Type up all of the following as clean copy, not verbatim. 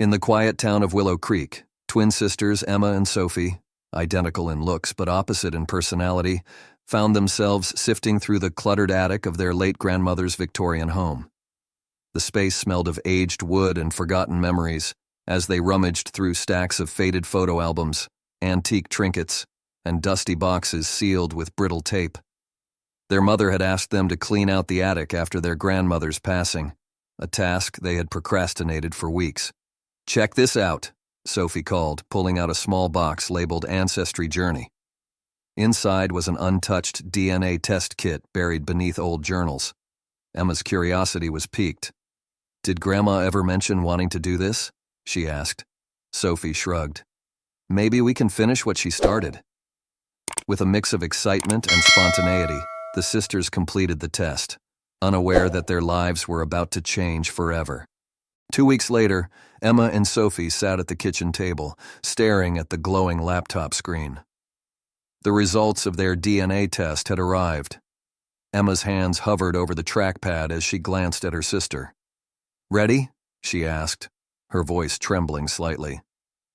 In the quiet town of Willow Creek, twin sisters Emma and Sophie, identical in looks but opposite in personality, found themselves sifting through the cluttered attic of their late grandmother's Victorian home. The space smelled of aged wood and forgotten memories as they rummaged through stacks of faded photo albums, antique trinkets, and dusty boxes sealed with brittle tape. Their mother had asked them to clean out the attic after their grandmother's passing, a task they had procrastinated for weeks. "Check this out," Sophie called, pulling out a small box labeled Ancestry Journey. Inside was an untouched DNA test kit buried beneath old journals. Emma's curiosity was piqued. "Did Grandma ever mention wanting to do this?" she asked. Sophie shrugged. "Maybe we can finish what she started." With a mix of excitement and spontaneity, the sisters completed the test, unaware that their lives were about to change forever. 2 weeks later, Emma and Sophie sat at the kitchen table, staring at the glowing laptop screen. The results of their DNA test had arrived. Emma's hands hovered over the trackpad as she glanced at her sister. "Ready?" she asked, her voice trembling slightly.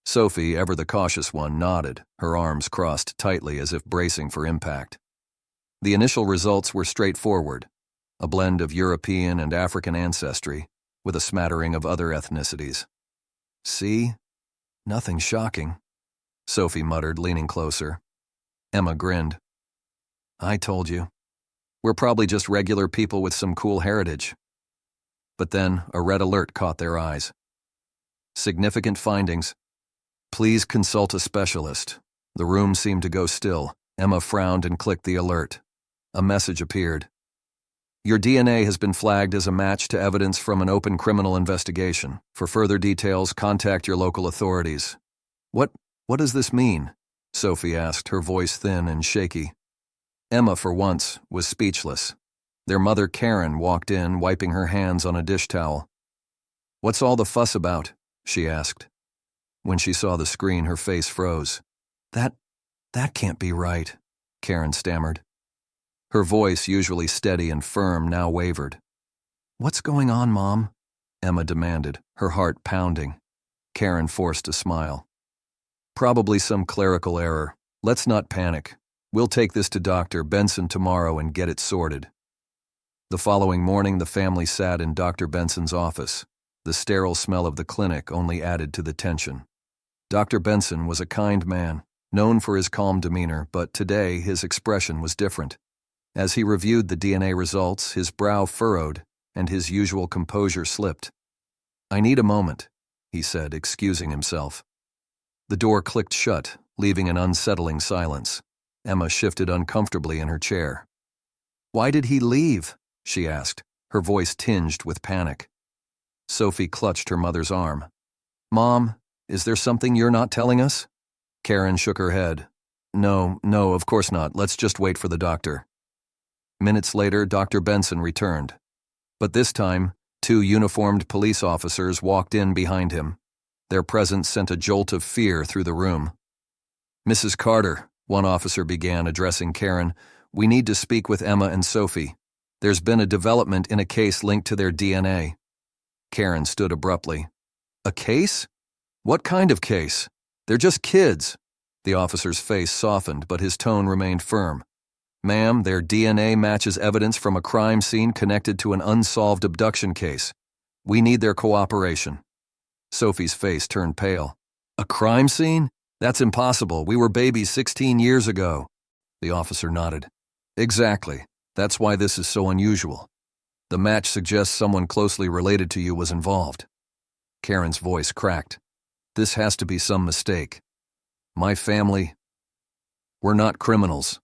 Sophie, ever the cautious one, nodded, her arms crossed tightly as if bracing for impact. The initial results were straightforward, a blend of European and African ancestry, with a smattering of other ethnicities. "See? Nothing shocking," Sophie muttered, leaning closer. Emma grinned. "I told you. We're probably just regular people with some cool heritage." But then a red alert caught their eyes. "Significant findings. Please consult a specialist." The room seemed to go still. Emma frowned and clicked the alert. A message appeared. "Your DNA has been flagged as a match to evidence from an open criminal investigation. For further details, contact your local authorities." What does this mean?" Sophie asked, her voice thin and shaky. Emma, for once, was speechless. Their mother, Karen, walked in, wiping her hands on a dish towel. "What's all the fuss about?" she asked. When she saw the screen, her face froze. That can't be right," Karen stammered. Her voice, usually steady and firm, now wavered. "What's going on, Mom?" Emma demanded, her heart pounding. Karen forced a smile. "Probably some clerical error. Let's not panic. We'll take this to Dr. Benson tomorrow and get it sorted." The following morning, the family sat in Dr. Benson's office. The sterile smell of the clinic only added to the tension. Dr. Benson was a kind man, known for his calm demeanor, but today his expression was different. As he reviewed the DNA results, his brow furrowed and his usual composure slipped. "I need a moment," he said, excusing himself. The door clicked shut, leaving an unsettling silence. Emma shifted uncomfortably in her chair. "Why did he leave?" she asked, her voice tinged with panic. Sophie clutched her mother's arm. "Mom, is there something you're not telling us?" Karen shook her head. No, of course not. Let's just wait for the doctor." Minutes later, Dr. Benson returned. But this time, 2 uniformed police officers walked in behind him. Their presence sent a jolt of fear through the room. "Mrs. Carter," one officer began, addressing Karen, "we need to speak with Emma and Sophie. There's been a development in a case linked to their DNA." Karen stood abruptly. "A case? What kind of case? They're just kids." The officer's face softened, but his tone remained firm. "Ma'am, their DNA matches evidence from a crime scene connected to an unsolved abduction case. We need their cooperation." Sophie's face turned pale. "A crime scene? That's impossible. We were babies 16 years ago." The officer nodded. "Exactly. That's why this is so unusual. The match suggests someone closely related to you was involved." Karen's voice cracked. "This has to be some mistake. My family, we're not criminals."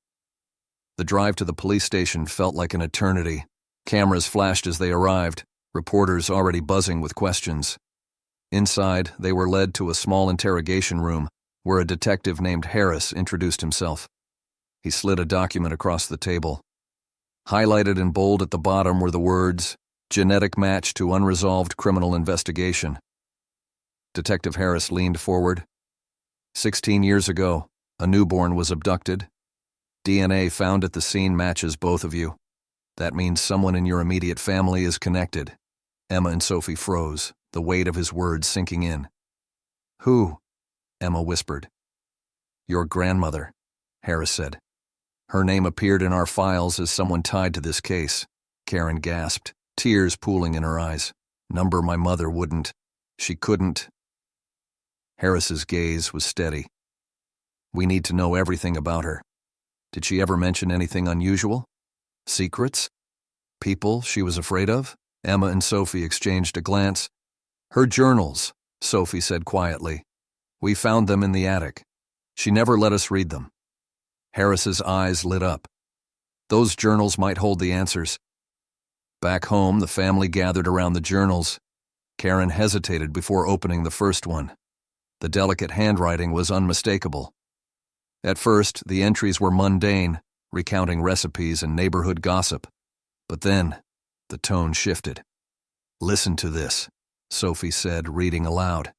The drive to the police station felt like an eternity. Cameras flashed as they arrived, reporters already buzzing with questions. Inside, they were led to a small interrogation room where a detective named Harris introduced himself. He slid a document across the table. Highlighted in bold at the bottom were the words, "Genetic match to unresolved criminal investigation." Detective Harris leaned forward. 16 years ago, a newborn was abducted. DNA found at the scene matches both of you. That means someone in your immediate family is connected." Emma and Sophie froze, the weight of his words sinking in. Who? Emma whispered. Your grandmother, Harris said. Her name appeared in our files as someone tied to this case. Karen gasped, tears pooling in her eyes. Number my mother wouldn't. She couldn't. Harris's gaze was steady. We need to know everything about her. Did she ever mention anything unusual? Secrets? People she was afraid of? Emma and Sophie exchanged a glance. Her journals, Sophie said quietly. We found them in the attic. She never let us read them. Harris's eyes lit up. Those journals might hold the answers. Back home, the family gathered around the journals. Karen hesitated before opening the first one. The delicate handwriting was unmistakable. At first, the entries were mundane, recounting recipes and neighborhood gossip. But then, the tone shifted. Listen to this, Sophie said, reading aloud.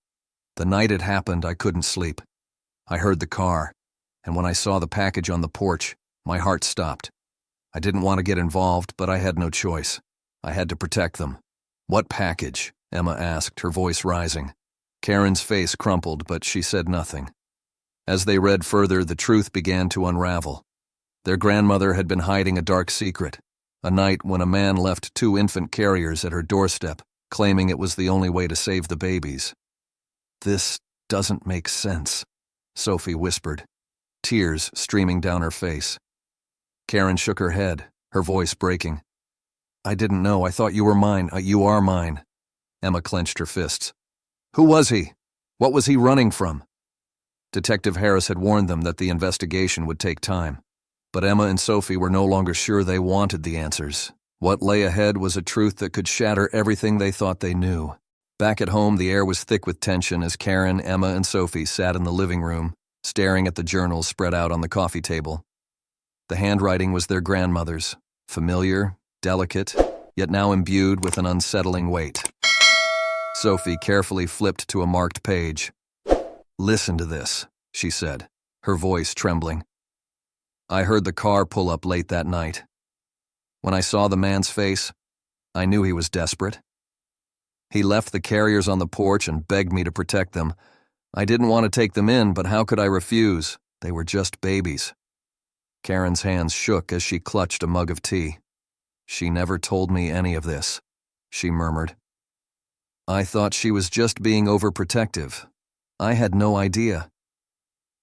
The night it happened, I couldn't sleep. I heard the car, and when I saw the package on the porch, my heart stopped. I didn't want to get involved, but I had no choice. I had to protect them. What package? Emma asked, her voice rising. Karen's face crumpled, but she said nothing. As they read further, the truth began to unravel. Their grandmother had been hiding a dark secret, a night when a man left 2 infant carriers at her doorstep, claiming it was the only way to save the babies. This doesn't make sense, Sophie whispered, tears streaming down her face. Karen shook her head, her voice breaking. I didn't know. I thought you were mine. You are mine. Emma clenched her fists. Who was he? What was he running from? Detective Harris had warned them that the investigation would take time. But Emma and Sophie were no longer sure they wanted the answers. What lay ahead was a truth that could shatter everything they thought they knew. Back at home, the air was thick with tension as Karen, Emma, and Sophie sat in the living room, staring at the journals spread out on the coffee table. The handwriting was their grandmother's, familiar, delicate, yet now imbued with an unsettling weight. Sophie carefully flipped to a marked page. Listen to this, she said, her voice trembling. I heard the car pull up late that night. When I saw the man's face, I knew he was desperate. He left the carriers on the porch and begged me to protect them. I didn't want to take them in, but how could I refuse? They were just babies. Karen's hands shook as she clutched a mug of tea. She never told me any of this, she murmured. I thought she was just being overprotective. I had no idea.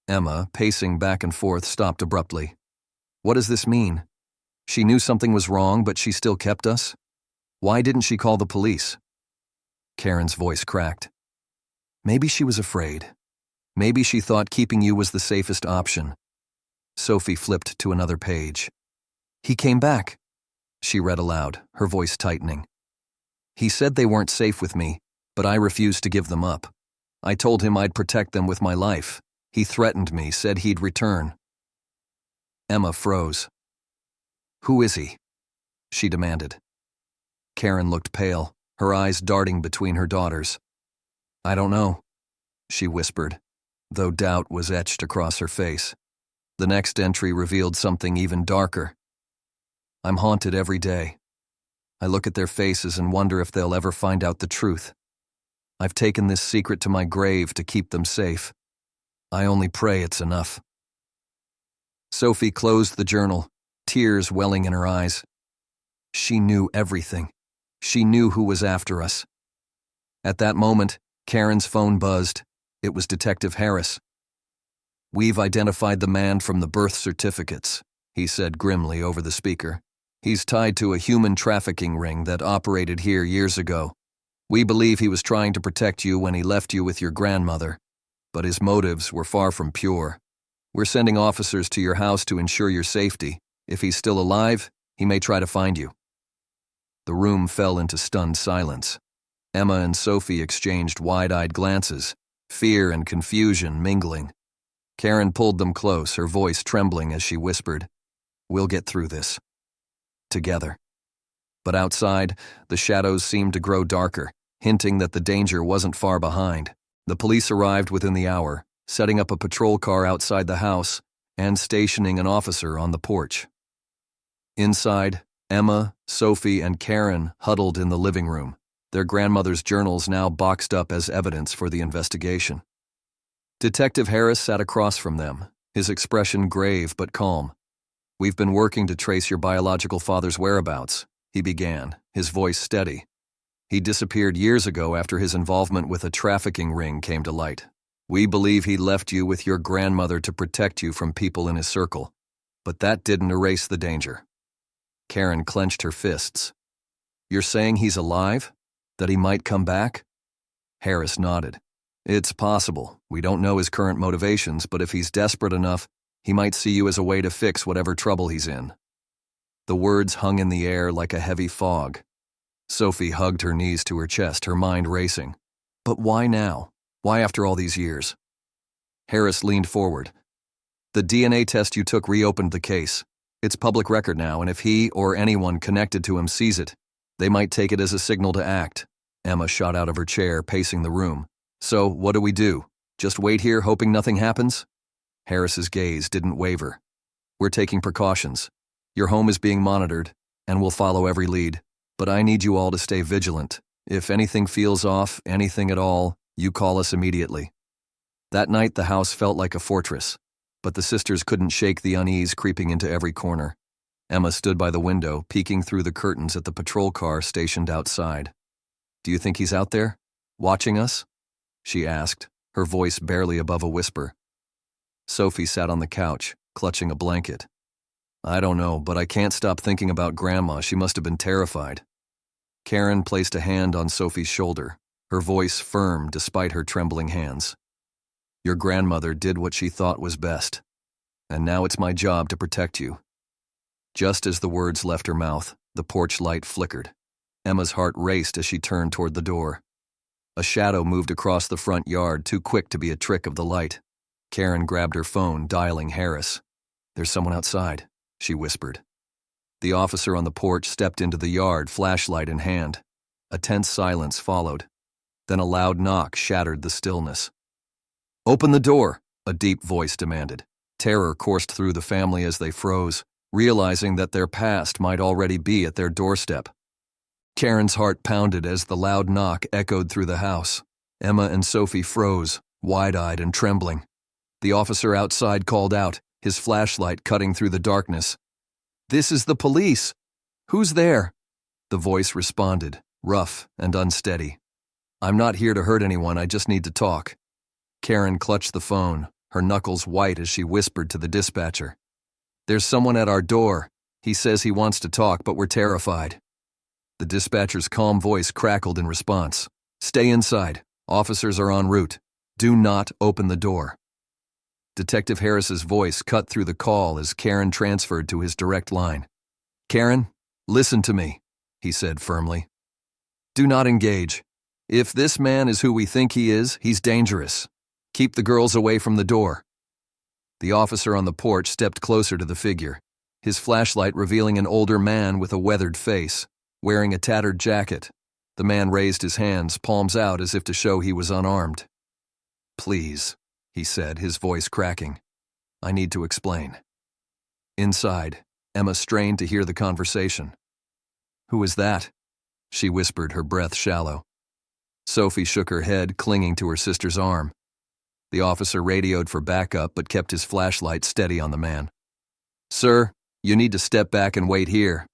Emma, pacing back and forth, stopped abruptly. What does this mean? She knew something was wrong, but she still kept us? Why didn't she call the police? Karen's voice cracked. Maybe she was afraid. Maybe she thought keeping you was the safest option. Sophie flipped to another page. He came back, she read aloud, her voice tightening. He said they weren't safe with me, but I refused to give them up. I told him I'd protect them with my life. He threatened me, said he'd return. Emma froze. Who is he? She demanded. Karen looked pale, her eyes darting between her daughters. I don't know, she whispered, though doubt was etched across her face. The next entry revealed something even darker. I'm haunted every day. I look at their faces and wonder if they'll ever find out the truth. I've taken this secret to my grave to keep them safe. I only pray it's enough. Sophie closed the journal, tears welling in her eyes. She knew everything. She knew who was after us. At that moment, Karen's phone buzzed. It was Detective Harris. We've identified the man from the birth certificates, he said grimly over the speaker. He's tied to a human trafficking ring that operated here years ago. We believe he was trying to protect you when he left you with your grandmother, but his motives were far from pure. We're sending officers to your house to ensure your safety. If he's still alive, he may try to find you. The room fell into stunned silence. Emma and Sophie exchanged wide-eyed glances, fear and confusion mingling. Karen pulled them close, her voice trembling as she whispered, We'll get through this. Together. But outside, the shadows seemed to grow darker, hinting that the danger wasn't far behind. The police arrived within the hour, setting up a patrol car outside the house and stationing an officer on the porch. Inside, Emma, Sophie, and Karen huddled in the living room, their grandmother's journals now boxed up as evidence for the investigation. Detective Harris sat across from them, his expression grave but calm. "We've been working to trace your biological father's whereabouts," he began, his voice steady. "He disappeared years ago after his involvement with a trafficking ring came to light. We believe he left you with your grandmother to protect you from people in his circle. But that didn't erase the danger." Karen clenched her fists. "You're saying he's alive? That he might come back?" Harris nodded. "It's possible. We don't know his current motivations, but if he's desperate enough, he might see you as a way to fix whatever trouble he's in." The words hung in the air like a heavy fog. Sophie hugged her knees to her chest, her mind racing. But why now? Why after all these years? Harris leaned forward. "The DNA test you took reopened the case. It's public record now, and if he or anyone connected to him sees it, they might take it as a signal to act." Emma shot out of her chair, pacing the room. "So, what do we do? Just wait here, hoping nothing happens?" Harris's gaze didn't waver. "We're taking precautions. Your home is being monitored, and we'll follow every lead. But I need you all to stay vigilant. If anything feels off, anything at all, you call us immediately." That night the house felt like a fortress, but the sisters couldn't shake the unease creeping into every corner. Emma stood by the window, peeking through the curtains at the patrol car stationed outside. "Do you think he's out there, watching us?" she asked, her voice barely above a whisper. Sophie sat on the couch, clutching a blanket. "I don't know, but I can't stop thinking about Grandma. She must have been terrified." Karen placed a hand on Sophie's shoulder, her voice firm despite her trembling hands. "Your grandmother did what she thought was best, and now it's my job to protect you." Just as the words left her mouth, the porch light flickered. Emma's heart raced as she turned toward the door. A shadow moved across the front yard, too quick to be a trick of the light. Karen grabbed her phone, dialing Harris. "There's someone outside," she whispered. The officer on the porch stepped into the yard, flashlight in hand. A tense silence followed. Then a loud knock shattered the stillness. "Open the door," a deep voice demanded. Terror coursed through the family as they froze, realizing that their past might already be at their doorstep. Karen's heart pounded as the loud knock echoed through the house. Emma and Sophie froze, wide-eyed and trembling. The officer outside called out, his flashlight cutting through the darkness. "This is the police! Who's there?" The voice responded, rough and unsteady. "I'm not here to hurt anyone, I just need to talk." Karen clutched the phone, her knuckles white as she whispered to the dispatcher. "There's someone at our door. He says he wants to talk, but we're terrified." The dispatcher's calm voice crackled in response. "Stay inside. Officers are en route. Do not open the door." Detective Harris's voice cut through the call as Karen transferred to his direct line. "Karen, listen to me," he said firmly. "Do not engage. If this man is who we think he is, he's dangerous. Keep the girls away from the door." The officer on the porch stepped closer to the figure, his flashlight revealing an older man with a weathered face, wearing a tattered jacket. The man raised his hands, palms out as if to show he was unarmed. "Please," he said, his voice cracking. "I need to explain." Inside, Emma strained to hear the conversation. "Who is that?" she whispered, her breath shallow. Sophie shook her head, clinging to her sister's arm. The officer radioed for backup but kept his flashlight steady on the man. "Sir, you need to step back and wait here,"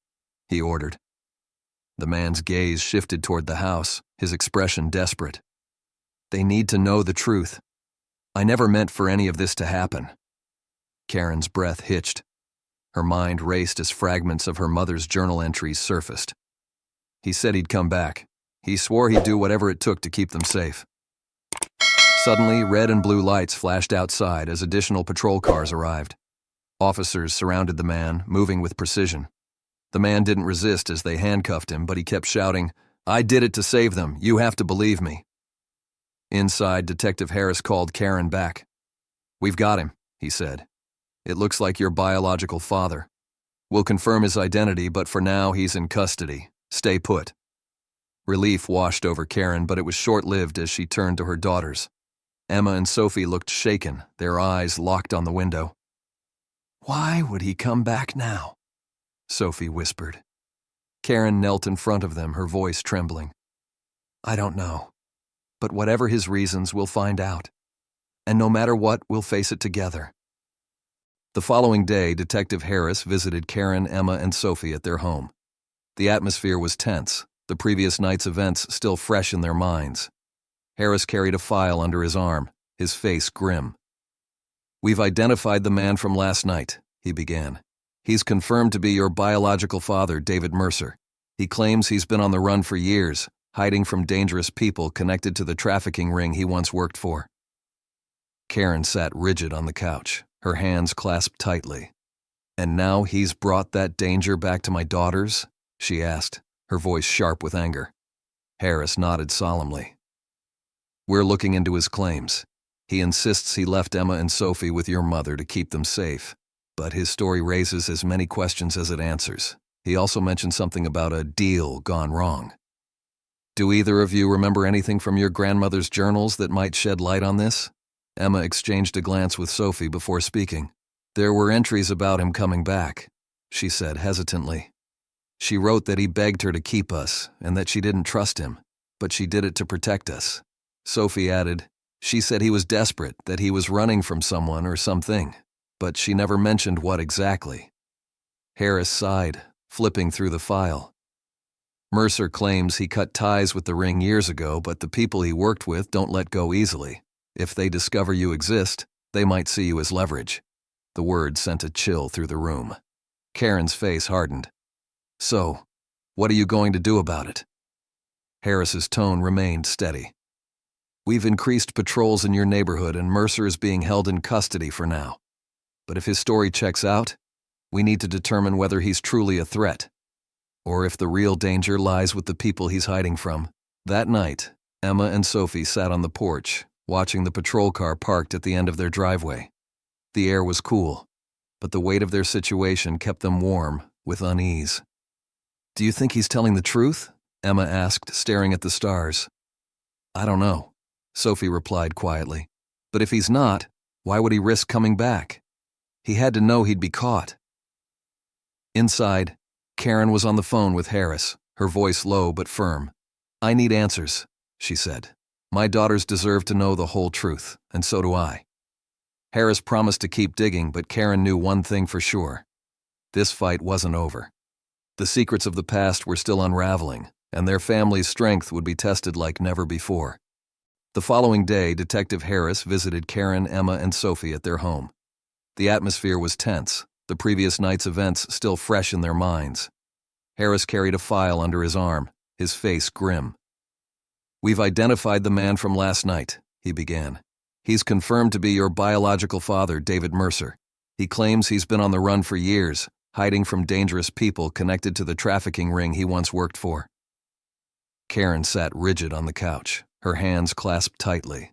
he ordered. The man's gaze shifted toward the house, his expression desperate. "They need to know the truth. I never meant for any of this to happen." Karen's breath hitched. Her mind raced as fragments of her mother's journal entries surfaced. "He said he'd come back. He swore he'd do whatever it took to keep them safe." Suddenly, red and blue lights flashed outside as additional patrol cars arrived. Officers surrounded the man, moving with precision. The man didn't resist as they handcuffed him, but he kept shouting, "I did it to save them. You have to believe me." Inside, Detective Harris called Karen back. "We've got him," he said. "It looks like your biological father. We'll confirm his identity, but for now he's in custody. Stay put." Relief washed over Karen, but it was short-lived as she turned to her daughters. Emma and Sophie looked shaken, their eyes locked on the window. "Why would he come back now?" Sophie whispered. Karen knelt in front of them, her voice trembling. "I don't know. But whatever his reasons, we'll find out. And no matter what, we'll face it together. The following day, Detective Harris visited Karen, Emma, and Sophie at their home. The atmosphere was tense, the previous night's events still fresh in their minds. Harris carried a file under his arm, his face grim. "We've identified the man from last night," he began. "He's confirmed to be your biological father, David Mercer. He claims he's been on the run for years, hiding from dangerous people connected to the trafficking ring he once worked for." Karen sat rigid on the couch, her hands clasped tightly. "And now he's brought that danger back to my daughters?" she asked, her voice sharp with anger. Harris nodded solemnly. "We're looking into his claims. He insists he left Emma and Sophie with your mother to keep them safe, but his story raises as many questions as it answers. He also mentioned something about a deal gone wrong. Do either of you remember anything from your grandmother's journals that might shed light on this?" Emma exchanged a glance with Sophie before speaking. "There were entries about him coming back," she said hesitantly. "She wrote that he begged her to keep us and that she didn't trust him, but she did it to protect us." Sophie added, "She said he was desperate, that he was running from someone or something, but she never mentioned what exactly." Harris sighed, flipping through the file. "Mercer claims he cut ties with the ring years ago, but the people he worked with don't let go easily. If they discover you exist, they might see you as leverage." The word sent a chill through the room. Karen's face hardened. "So, what are you going to do about it?" Harris's tone remained steady. "We've increased patrols in your neighborhood and Mercer is being held in custody for now. But if his story checks out, we need to determine whether he's truly a threat, or if the real danger lies with the people he's hiding from." That night, Emma and Sophie sat on the porch, watching the patrol car parked at the end of their driveway. The air was cool, but the weight of their situation kept them warm with unease. "Do you think he's telling the truth?" Emma asked, staring at the stars. "I don't know," Sophie replied quietly. "But if he's not, why would he risk coming back? He had to know he'd be caught." Inside, Karen was on the phone with Harris, her voice low but firm. "I need answers," she said. "My daughters deserve to know the whole truth, and so do I." Harris promised to keep digging, but Karen knew one thing for sure. This fight wasn't over. The secrets of the past were still unraveling, and their family's strength would be tested like never before. The following day, Detective Harris visited Karen, Emma, and Sophie at their home. The atmosphere was tense, the previous night's events still fresh in their minds. Harris carried a file under his arm, his face grim. "We've identified the man from last night," he began. "He's confirmed to be your biological father, David Mercer. He claims he's been on the run for years, hiding from dangerous people connected to the trafficking ring he once worked for." Karen sat rigid on the couch, her hands clasped tightly.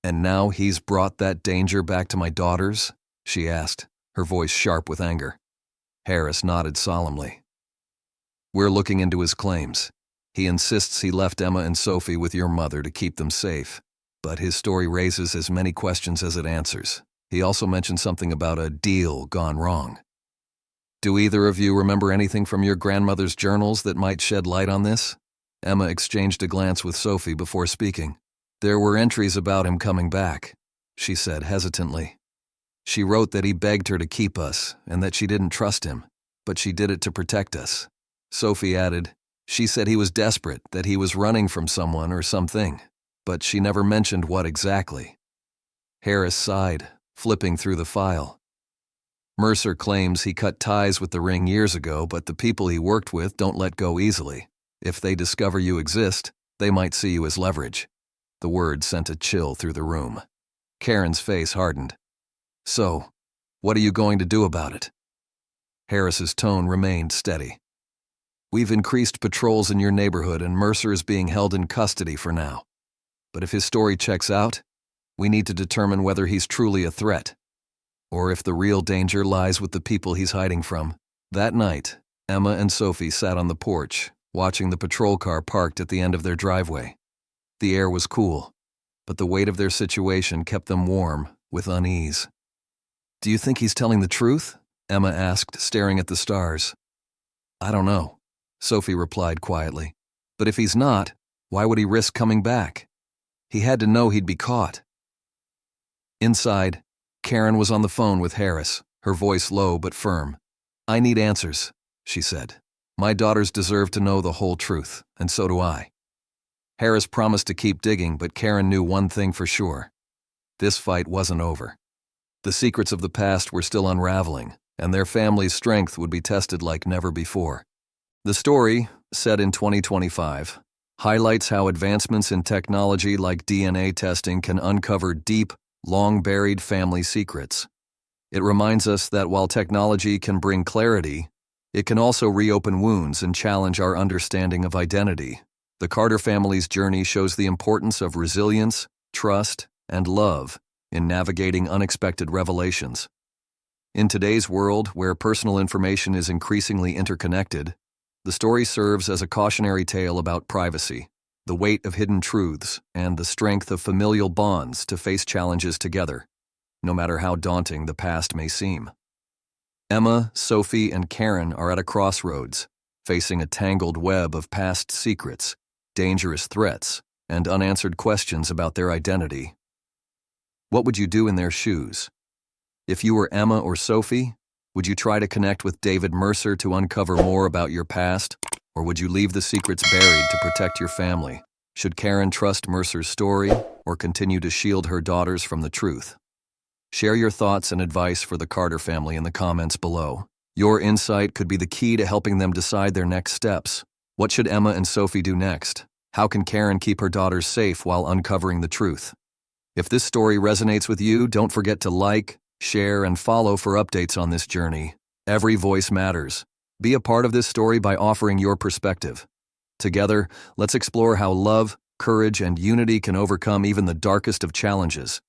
"And now he's brought that danger back to my daughters?" she asked, her voice sharp with anger. Harris nodded solemnly. "We're looking into his claims. He insists he left Emma and Sophie with your mother to keep them safe, but his story raises as many questions as it answers. He also mentioned something about a deal gone wrong. Do either of you remember anything from your grandmother's journals that might shed light on this? Emma exchanged a glance with Sophie before speaking. There were entries about him coming back, she said hesitantly. She wrote that he begged her to keep us and that she didn't trust him, but she did it to protect us. Sophie added, she said he was desperate, that he was running from someone or something, but she never mentioned what exactly. Harris sighed, flipping through the file. Mercer claims he cut ties with the ring years ago, but the people he worked with don't let go easily. If they discover you exist, they might see you as leverage. The word sent a chill through the room. Karen's face hardened. So, what are you going to do about it? Harris's tone remained steady. We've increased patrols in your neighborhood and Mercer is being held in custody for now. But if his story checks out, we need to determine whether he's truly a threat, or if the real danger lies with the people he's hiding from. That night, Emma and Sophie sat on the porch, watching the patrol car parked at the end of their driveway. The air was cool, but the weight of their situation kept them warm with unease. Do you think he's telling the truth? Emma asked, staring at the stars. I don't know, Sophie replied quietly. But if he's not, why would he risk coming back? He had to know he'd be caught. Inside, Karen was on the phone with Harris, her voice low but firm. "I need answers," she said. "My daughters deserve to know the whole truth, and so do I." Harris promised to keep digging, but Karen knew one thing for sure. This fight wasn't over. The secrets of the past were still unraveling, and their family's strength would be tested like never before. The story, set in 2025, highlights how advancements in technology like DNA testing can uncover deep, long-buried family secrets. It reminds us that while technology can bring clarity, it can also reopen wounds and challenge our understanding of identity. The Carter family's journey shows the importance of resilience, trust, and love in navigating unexpected revelations. In today's world, where personal information is increasingly interconnected, the story serves as a cautionary tale about privacy, the weight of hidden truths, and the strength of familial bonds to face challenges together, no matter how daunting the past may seem. Emma, Sophie, and Karen are at a crossroads, facing a tangled web of past secrets, dangerous threats, and unanswered questions about their identity. What would you do in their shoes? If you were Emma or Sophie, would you try to connect with David Mercer to uncover more about your past, or would you leave the secrets buried to protect your family? Should Karen trust Mercer's story, or continue to shield her daughters from the truth? Share your thoughts and advice for the Carter family in the comments below. Your insight could be the key to helping them decide their next steps. What should Emma and Sophie do next? How can Karen keep her daughters safe while uncovering the truth? If this story resonates with you, don't forget to like, share, and follow for updates on this journey. Every voice matters. Be a part of this story by offering your perspective. Together, let's explore how love, courage, and unity can overcome even the darkest of challenges.